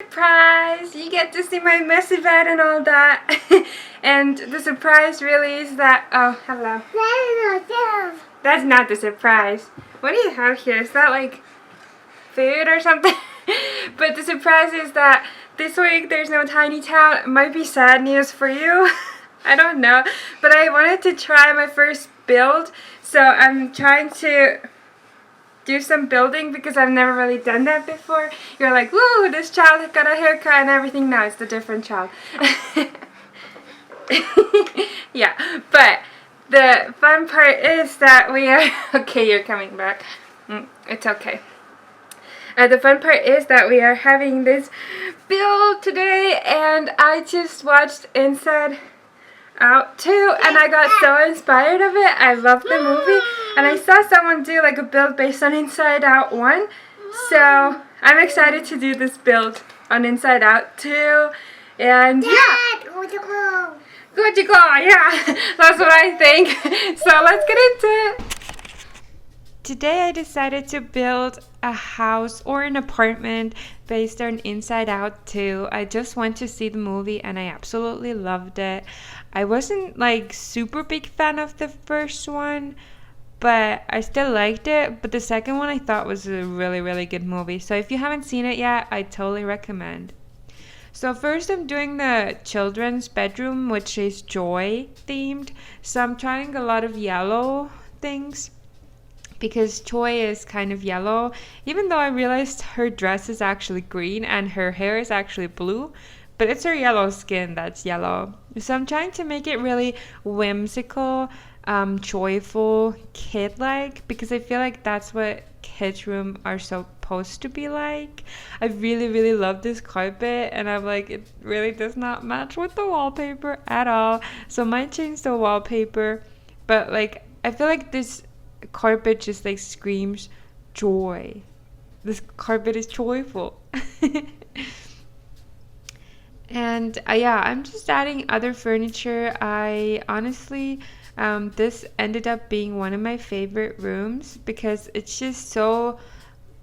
Surprise! You get to see my messy bed and all that. And the surprise really is that. Oh, hello. That's not the surprise. What do you have here? Is that like food or something? But the surprise is that this week there's no Tiny Town. It might be sad news for you. I don't know. But I wanted to try my first build. So I'm trying to do some building because I've never really done that before. You're like, woo, this child got a haircut and everything. No, it's a different child. Yeah, but the fun part is that we are... Okay, you're coming back. It's okay. The fun part is that we are having this build today, and I just watched Inside Out 2, and I got so inspired of it. I love the movie, and I saw someone do like a build based on Inside Out 1, so I'm excited to do this build on Inside Out 2, and yeah. Good to go, yeah, that's what I think. So let's get into it. Today I decided to build a house or an apartment based on Inside Out 2. I just went to see the movie and I absolutely loved it. I wasn't like super big fan of the first one, but I still liked it. But the second one I thought was a really, really good movie. So if you haven't seen it yet, I totally recommend. So first I'm doing the children's bedroom, which is Joy themed. So I'm trying a lot of yellow things because Joy is kind of yellow, even though I realized her dress is actually green and her hair is actually blue, but it's her yellow skin that's yellow. So I'm trying to make it really whimsical, joyful, kid-like, because I feel like that's what kids' room are supposed to be like. I really, really love this carpet, and I'm like, it really does not match with the wallpaper at all. So I might change the wallpaper, but like, I feel like this carpet just like screams joy. This carpet is joyful. And yeah, I'm just adding other furniture. I honestly, this ended up being one of my favorite rooms because it's just so,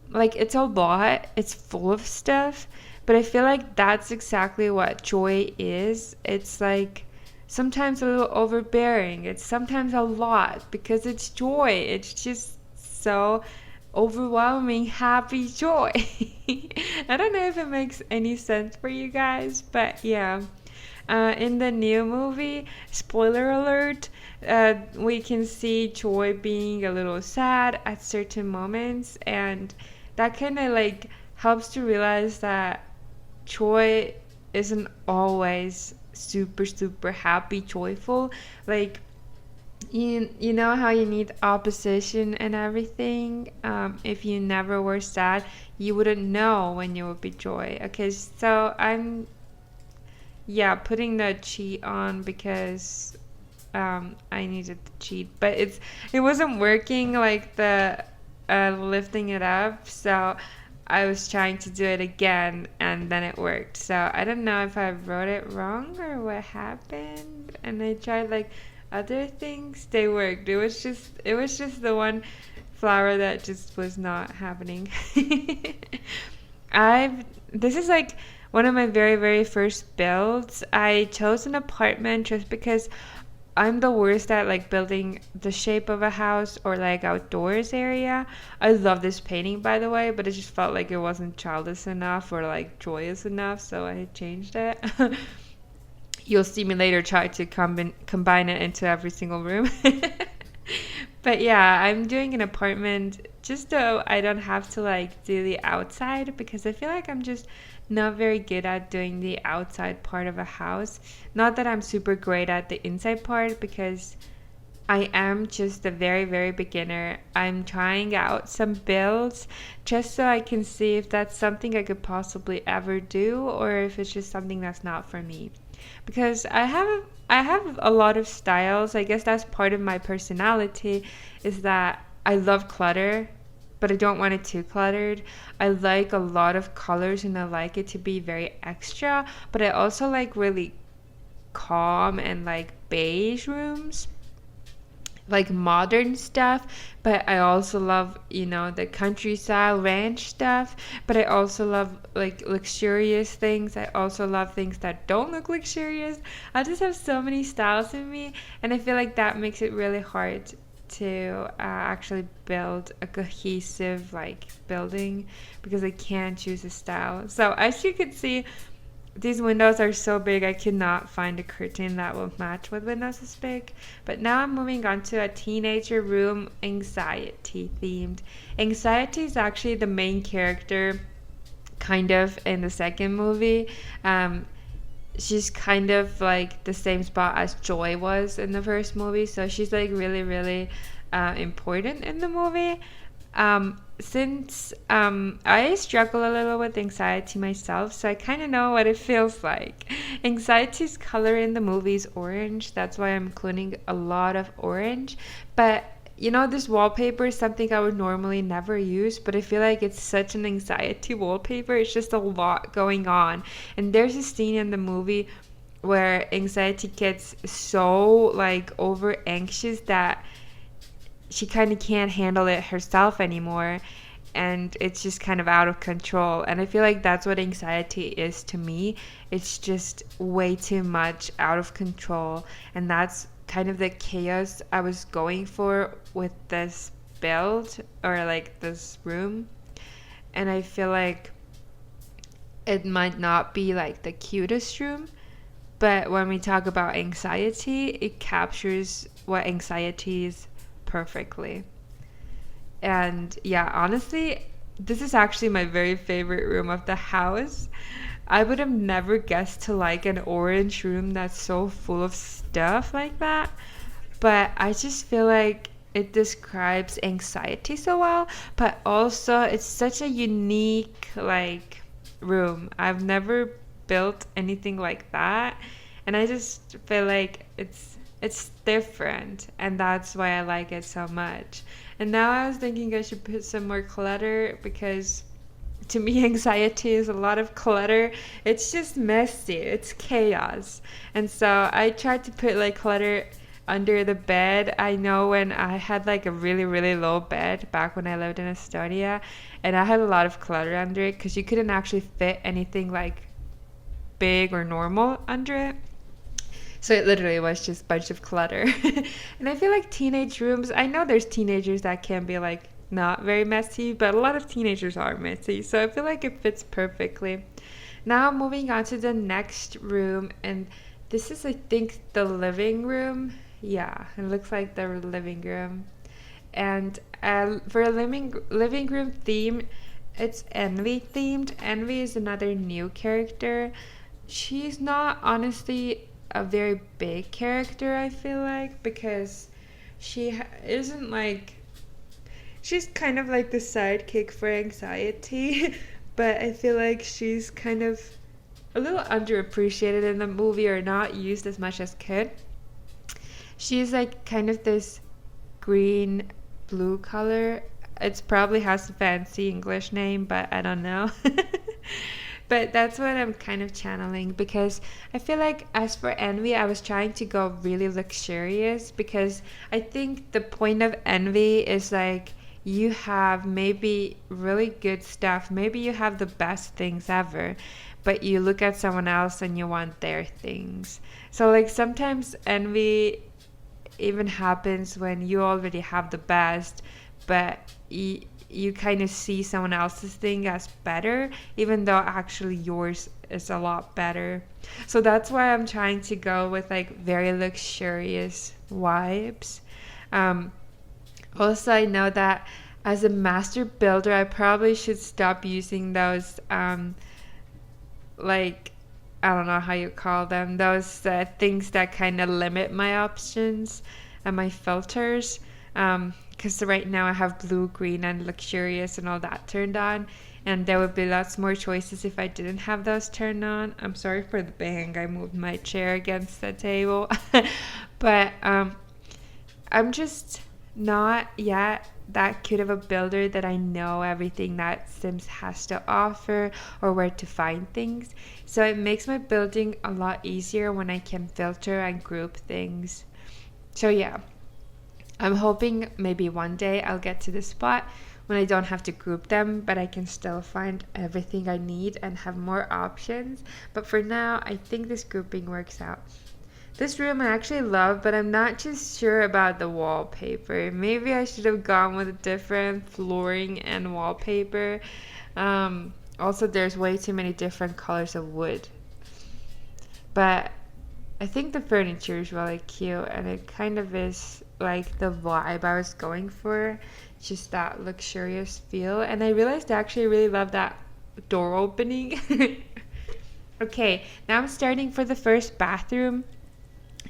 like, it's a lot. It's full of stuff. But I feel like that's exactly what joy is. It's like sometimes a little overbearing. It's sometimes a lot because it's joy. It's just so overwhelming, happy joy. I don't know if it makes any sense for you guys, but yeah. In the new movie, spoiler alert, we can see Joy being a little sad at certain moments, and that kind of like helps to realize that Joy isn't always super, super happy, joyful. Like, you know how you need opposition and everything. If you never were sad, you wouldn't know when you would be joy. Okay, so I'm putting the cheat on because I needed the cheat, but it wasn't working like the lifting it up. So I was trying to do it again, and then it worked. So I don't know if I wrote it wrong or what happened. And I tried like other things, they worked. It was just the one flower that just was not happening. This is like one of my very, very first builds. I chose an apartment just because I'm the worst at like building the shape of a house or like outdoors area. I love this painting, by the way, but it just felt like it wasn't childish enough or like joyous enough, so I changed it. You'll see me later try to combine it into every single room. But yeah, I'm doing an apartment just so I don't have to like do the outside, because I feel like I'm just not very good at doing the outside part of a house. Not that I'm super great at the inside part, because I am just a very, very beginner. I'm trying out some builds just so I can see if that's something I could possibly ever do, or if it's just something that's not for me. Because I have a lot of styles. I guess that's part of my personality, is that I love clutter, but I don't want it too cluttered. I like a lot of colors and I like it to be very extra, but I also like really calm and like beige rooms. like modern stuff, but I also love, the countryside ranch stuff, but I also love like luxurious things. I also love things that don't look luxurious. I just have so many styles in me, and I feel like that makes it really hard to actually build a cohesive like building because I can't choose a style. So as you can see, these windows are so big I could not find a curtain that will match with windows this big. But now I'm moving on to a teenager room, anxiety themed. Anxiety is actually the main character kind of in the second movie. She's kind of like the same spot as Joy was in the first movie, so she's like really, really important in the movie. Since I struggle a little with anxiety myself, so I kind of know what it feels like. Anxiety's color in the movie is orange. That's why I'm including a lot of orange. But this wallpaper is something I would normally never use, but I feel like it's such an anxiety wallpaper. It's just a lot going on. And there's a scene in the movie where anxiety gets so like over anxious that she kind of can't handle it herself anymore, and it's just kind of out of control. And I feel like that's what anxiety is to me. It's just way too much out of control, and that's kind of the chaos I was going for with this build, or like this room. And I feel like it might not be like the cutest room, but when we talk about anxiety, it captures what anxiety is perfectly. And yeah, honestly, this is actually my very favorite room of the house. I would have never guessed to like an orange room that's so full of stuff like that. But I just feel like it describes anxiety so well, but also it's such a unique like room. I've never built anything like that, and I just feel like it's different, and that's why I like it so much. And now I was thinking I should put some more clutter because to me anxiety is a lot of clutter. It's just messy, it's chaos. And so I tried to put like clutter under the bed. I know when I had like a really, really low bed back when I lived in Estonia, and I had a lot of clutter under it because you couldn't actually fit anything like big or normal under it. So it literally was just a bunch of clutter. And I feel like teenage rooms, I know there's teenagers that can be like not very messy, but a lot of teenagers are messy. So I feel like it fits perfectly. Now moving on to the next room, and this is I think the living room. Yeah, it looks like the living room. And for a living room theme, it's Envy themed. Envy is another new character. She's not honestly a very big character, I feel like, because isn't like, she's kind of like the sidekick for anxiety, but I feel like she's kind of a little underappreciated in the movie, or not used as much as could. She's like kind of this green blue color. It probably has a fancy English name, but I don't know. But that's what I'm kind of channeling, because I feel like as for Envy, I was trying to go really luxurious, because I think the point of Envy is like you have maybe really good stuff, maybe you have the best things ever, but you look at someone else and you want their things. So like sometimes envy even happens when you already have the best, but you kind of see someone else's thing as better, even though actually yours is a lot better. So that's why I'm trying to go with like very luxurious vibes. Um, Also, I know that as a master builder, I probably should stop using those like, I don't know how you call them, those things that kind of limit my options and my filters. Because right now I have blue, green, and luxurious and all that turned on. And there would be lots more choices if I didn't have those turned on. I'm sorry for the bang. I moved my chair against the table. But I'm just not yet that cute of a builder that I know everything that Sims has to offer or where to find things. So it makes my building a lot easier when I can filter and group things. So yeah, I'm hoping maybe one day I'll get to the spot when I don't have to group them, but I can still find everything I need and have more options. But for now, I think this grouping works out. This room I actually love, but I'm not just sure about the wallpaper. Maybe I should have gone with a different flooring and wallpaper. Also, there's way too many different colors of wood. But I think the furniture is really cute, and it kind of is like the vibe I was going for, just that luxurious feel. And I realized I actually really love that door opening. Okay, now I'm starting for the first bathroom.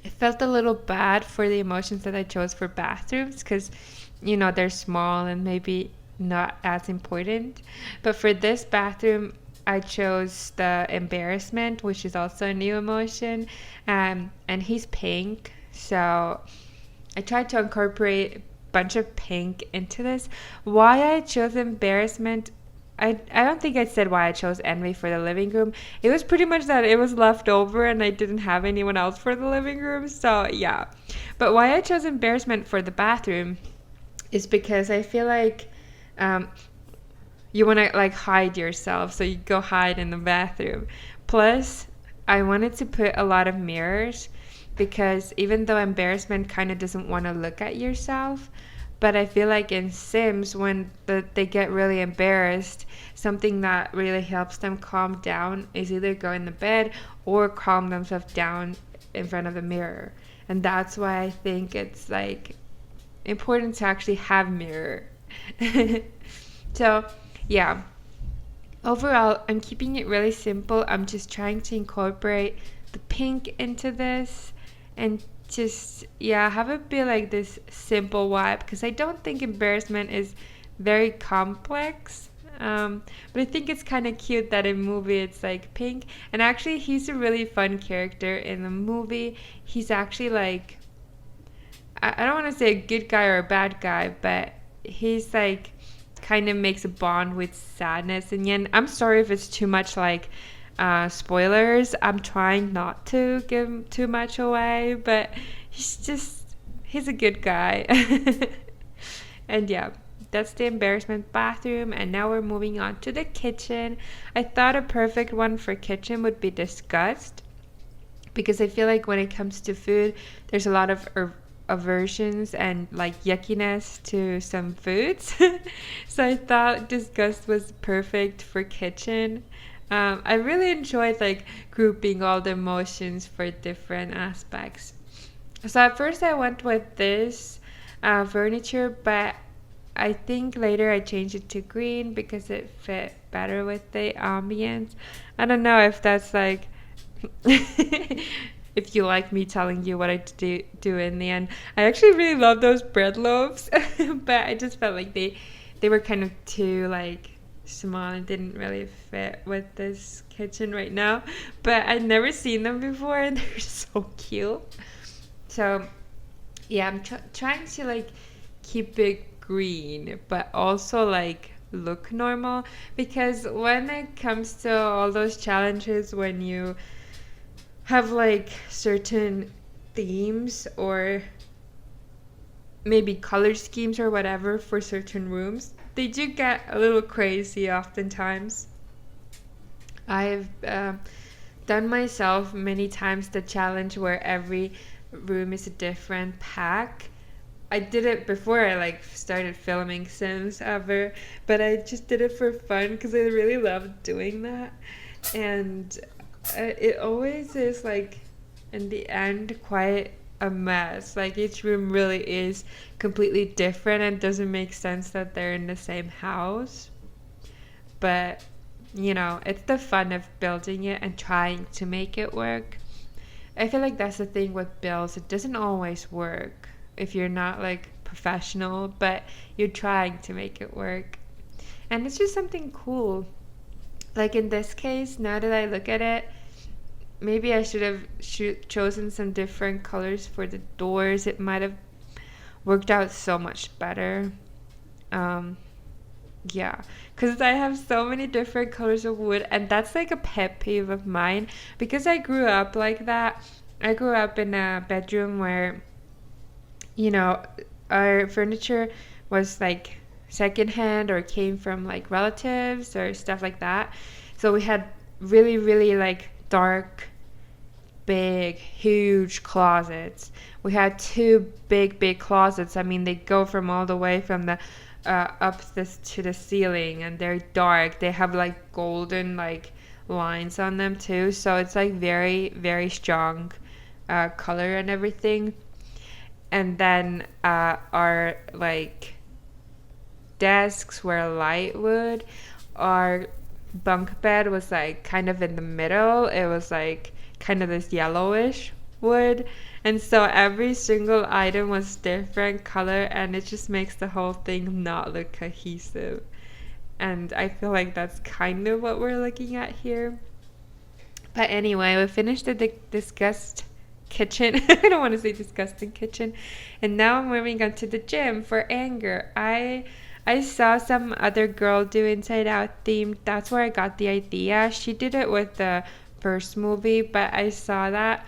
I felt a little bad for the emotions that I chose for bathrooms because, they're small and maybe not as important. But for this bathroom, I chose the embarrassment, which is also a new emotion. And he's pink, so I tried to incorporate a bunch of pink into this. Why I chose embarrassment, I don't think I said why I chose envy for the living room. It was pretty much that it was left over and I didn't have anyone else for the living room. So yeah. But why I chose embarrassment for the bathroom is because I feel like um, you want to like hide yourself. So you go hide in the bathroom. Plus, I wanted to put a lot of mirrors because even though embarrassment kind of doesn't want to look at yourself, but I feel like in Sims, when they get really embarrassed, something that really helps them calm down is either go in the bed or calm themselves down in front of the mirror. And that's why I think it's like important to actually have mirror. So, yeah. Overall, I'm keeping it really simple. I'm just trying to incorporate the pink into this and just, yeah, have it be like this simple vibe because I don't think embarrassment is very complex. But I think it's kind of cute that in movie it's like pink. And actually, he's a really fun character in the movie. He's actually like, I don't want to say a good guy or a bad guy, but he's like kind of makes a bond with sadness. And yeah, I'm sorry if it's too much like spoilers. I'm trying not to give too much away, but he's a good guy. And yeah, that's the embarrassment bathroom. And now we're moving on to the kitchen. I thought a perfect one for kitchen would be disgust because I feel like when it comes to food, there's a lot of aversions and like yuckiness to some foods. So I thought disgust was perfect for kitchen. I really enjoyed like grouping all the emotions for different aspects. So at first I went with this furniture, but I think later I changed it to green because it fit better with the ambience. I don't know if that's like if you like me telling you what I do in the end. I actually really love those bread loaves, but I just felt like they were kind of too like small and didn't really fit with this kitchen right now. But I'd never seen them before and they're so cute. So yeah, I'm trying to like keep it green, but also like look normal because when it comes to all those challenges when you have like certain themes or maybe color schemes or whatever for certain rooms, they do get a little crazy oftentimes. I've done myself many times the challenge where every room is a different pack. I did it before I like started filming Sims ever, but I just did it for fun because I really loved doing that. And it always is like in the end quite a mess. Like each room really is completely different and doesn't make sense that they're in the same house. But it's the fun of building it and trying to make it work. I feel like that's the thing with builds. It doesn't always work if you're not like professional, but you're trying to make it work. And it's just something cool. Like in this case, now that I look at it, maybe I should have chosen some different colors for the doors. It might have worked out so much better. Um, yeah, because I have so many different colors of wood, and that's like a pet peeve of mine because I grew up like that. I grew up in a bedroom where, you know, our furniture was like secondhand or came from like relatives or stuff like that. So we had really, really like dark, big, huge closets. We had two big, big closets. I mean, they go from all the way from the up this to the ceiling, and they're dark. They have like golden like lines on them too. So it's like very, very strong color and everything. And then our like desks were light wood. Our bunk bed was like kind of in the middle. It was like kind of this yellowish wood. And so every single item was different color, and it just makes the whole thing not look cohesive. And I feel like that's kind of what we're looking at here. But anyway, we finished the disgust kitchen. I don't want to say disgusting kitchen. And now I'm moving on to the gym for anger. I saw some other girl do Inside Out themed. That's where I got the idea. She did it with the first movie, but I saw that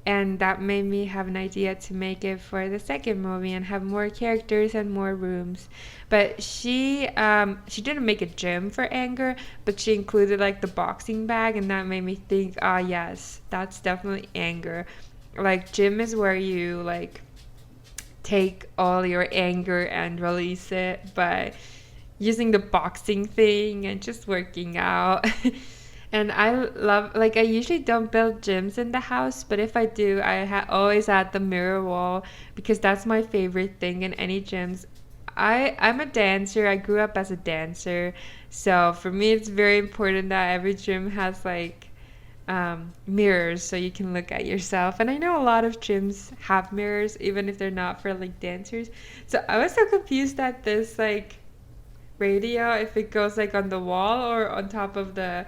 and that made me have an idea to make it for the second movie and have more characters and more rooms. But she didn't make a gym for anger, but she included like the boxing bag, and that made me think, ah, yes, that's definitely anger. Like gym is where you like take all your anger and release it by using the boxing thing and just working out. And I love, like, I usually don't build gyms in the house, but if I do, I always add the mirror wall because that's my favorite thing in any gyms. I'm a dancer. I grew up as a dancer. So for me, it's very important that every gym has like mirrors so you can look at yourself. And I know a lot of gyms have mirrors, even if they're not for like dancers. So I was so confused at this like radio if it goes like on the wall or on top of the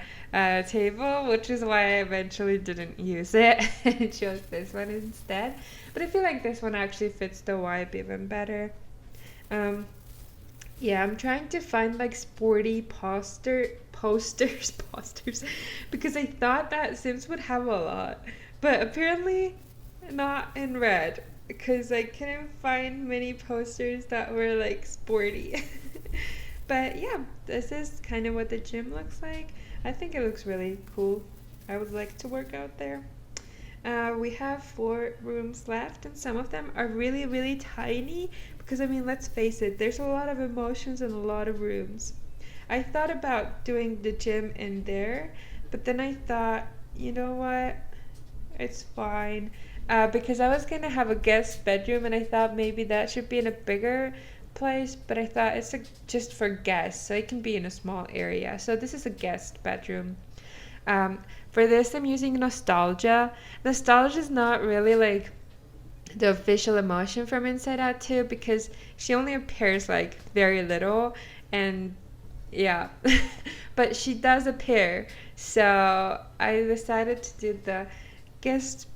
table, which is why I eventually didn't use it and chose this one instead. But I feel like this one actually fits the vibe even better. Um, yeah, I'm trying to find like sporty posters because I thought that Sims would have a lot, but apparently not in red because I couldn't find many posters that were like sporty. But yeah, this is kind of what the gym looks like. I think it looks really cool. I would like to work out there. We have 4 rooms left, and some of them are really, really tiny because, I mean, let's face it, there's a lot of emotions and a lot of rooms. I thought about doing the gym in there, but then I thought, you know what? It's fine. Because I was going to have a guest bedroom, and I thought maybe that should be in a bigger place, but I thought it's just for guests, so it can be in a small area. So this is a guest bedroom. For this, I'm using nostalgia. Nostalgia is not really like the official emotion from Inside Out 2 because she only appears like very little, and yeah, but she does appear. So I decided to do the guest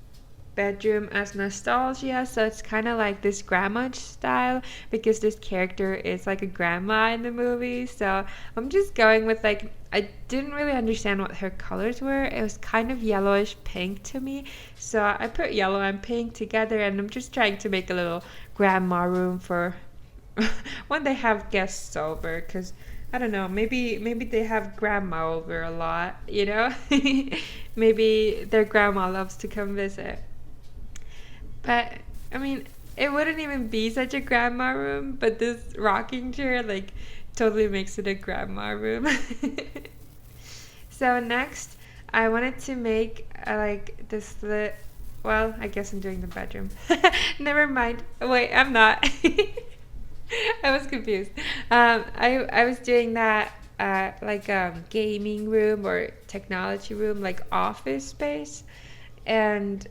bedroom as nostalgia, so it's kind of like this grandma style because this character is like a grandma in the movie. So I'm just going with like, I didn't really understand what her colors were. It was kind of yellowish pink to me, so I put yellow and pink together, and I'm just trying to make a little grandma room for when they have guests over, because I don't know, maybe they have grandma over a lot, you know. Maybe their grandma loves to come visit. But I mean, it wouldn't even be such a grandma room, but this rocking chair like totally makes it a grandma room. So next, I wanted to make like this well, I guess I'm doing the bedroom. Never mind. Wait, I'm not. I was confused. I was doing that like gaming room or technology room, like office space, and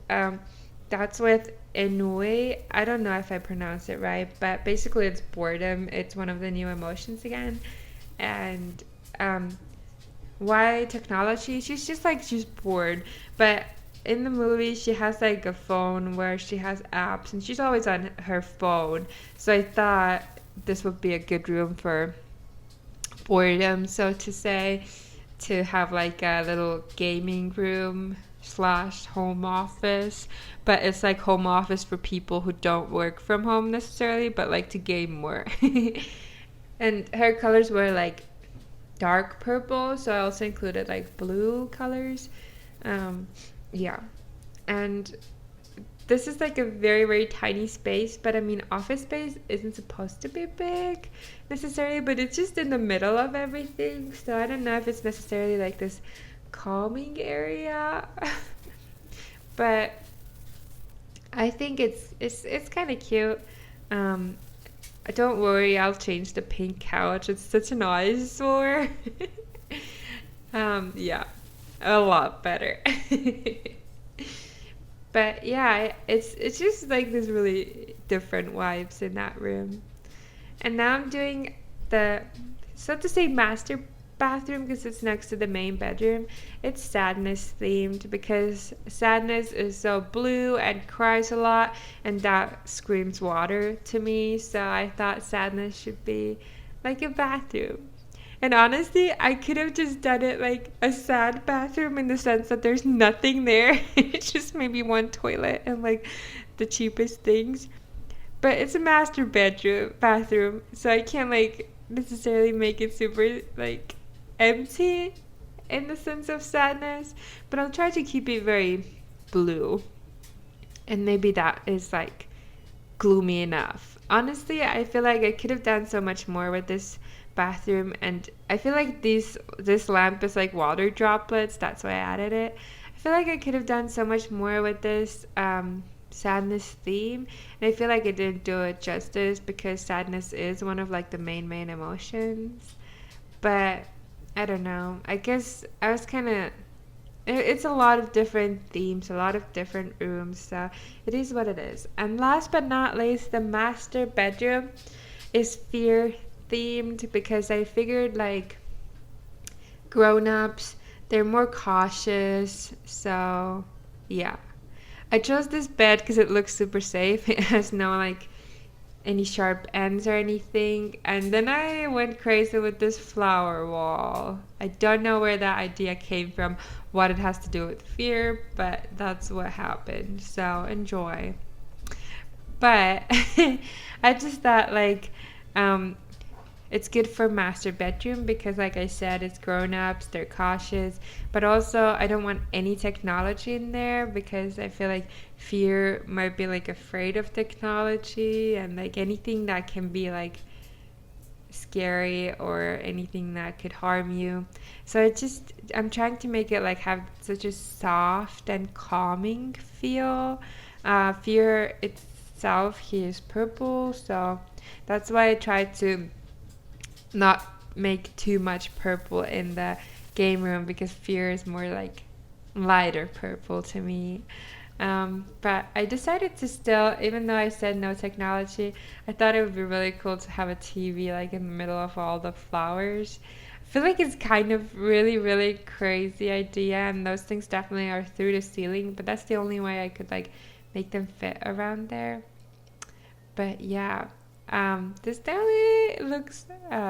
that's with ennui. I don't know if I pronounce it right, but basically it's boredom. It's one of the new emotions again. And why technology? She's just like she's bored. But in the movie she has like a phone where she has apps and she's always on her phone. So I thought this would be a good room for boredom, so to say. to have like a little gaming room slash home office, but it's like home office for people who don't work from home necessarily, but like to game more. And her colors were like dark purple, so I also included like blue colors. Yeah, and this is like a very, very tiny space, but I mean, office space isn't supposed to be big necessarily, but it's just in the middle of everything, so I don't know if it's necessarily like this calming area. But I think it's kind of cute. Um, don't worry, I'll change the pink couch. It's such an eyesore. Yeah, a lot better. But yeah, it's just like this really different vibes in that room. And now I'm doing the, so to say, master bathroom because it's next to the main bedroom. It's Sadness themed because Sadness is so blue and cries a lot, and that screams water to me. So I thought Sadness should be like a bathroom. And honestly, I could have just done it like a sad bathroom in the sense that there's nothing there. It's just maybe one toilet and like the cheapest things. But it's a master bathroom, so I can't like necessarily make it super like empty in the sense of Sadness. But I'll try to keep it very blue. And maybe that is like gloomy enough. Honestly, I feel like I could have done so much more with this bathroom, and I feel like this lamp is like water droplets, that's why I added it. I feel like I could have done so much more with this sadness theme, and I feel like it didn't do it justice because sadness is one of like the main emotions. But I don't know, I guess I was kind of, it's a lot of different themes, a lot of different rooms, so it is what it is. And last but not least, the master bedroom is fear themed because I figured like grown-ups, they're more cautious, so yeah. I chose this bed because it looks super safe. It has no like any sharp ends or anything. And then I went crazy with this flower wall. I don't know where that idea came from, what it has to do with fear, but that's what happened. So enjoy. But I just thought like it's good for master bedroom because like I said, it's grown-ups, they're cautious, but also I don't want any technology in there because I feel like fear might be like afraid of technology and like anything that can be like scary or anything that could harm you. So I'm trying to make it like have such a soft and calming feel. Fear itself, he is purple, so that's why I tried to not make too much purple in the game room because fear is more like lighter purple to me. But I decided to still, even though I said no technology, I thought it would be really cool to have a TV like in the middle of all the flowers. I feel like it's kind of really crazy idea, and those things definitely are through the ceiling, but that's the only way I could like make them fit around there. But yeah, this definitely looks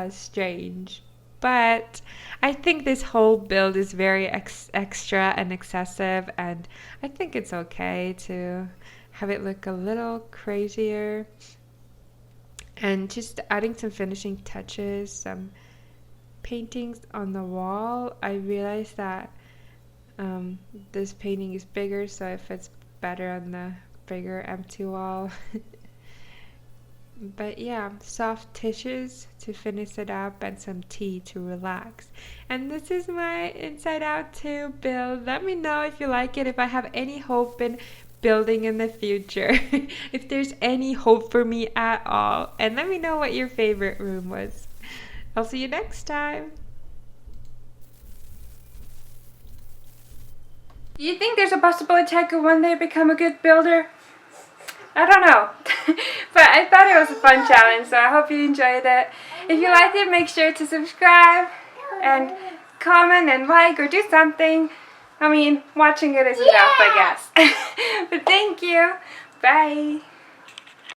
strange. But I think this whole build is very extra and excessive, and I think it's okay to have it look a little crazier. And just adding some finishing touches, some paintings on the wall. I realized that this painting is bigger, so it fits better on the bigger empty wall. But yeah, soft tissues to finish it up and some tea to relax. And this is my Inside Out 2 build. Let me know if you like it, if I have any hope in building in the future, if there's any hope for me at all. And let me know what your favorite room was. I'll see you next time. Do you think there's a possibility I could one day become a good builder? I don't know, but I thought it was a fun challenge, so I hope you enjoyed it. If you liked it, make sure to subscribe and comment and like or do something. I mean, watching it is enough, I guess. But thank you. Bye.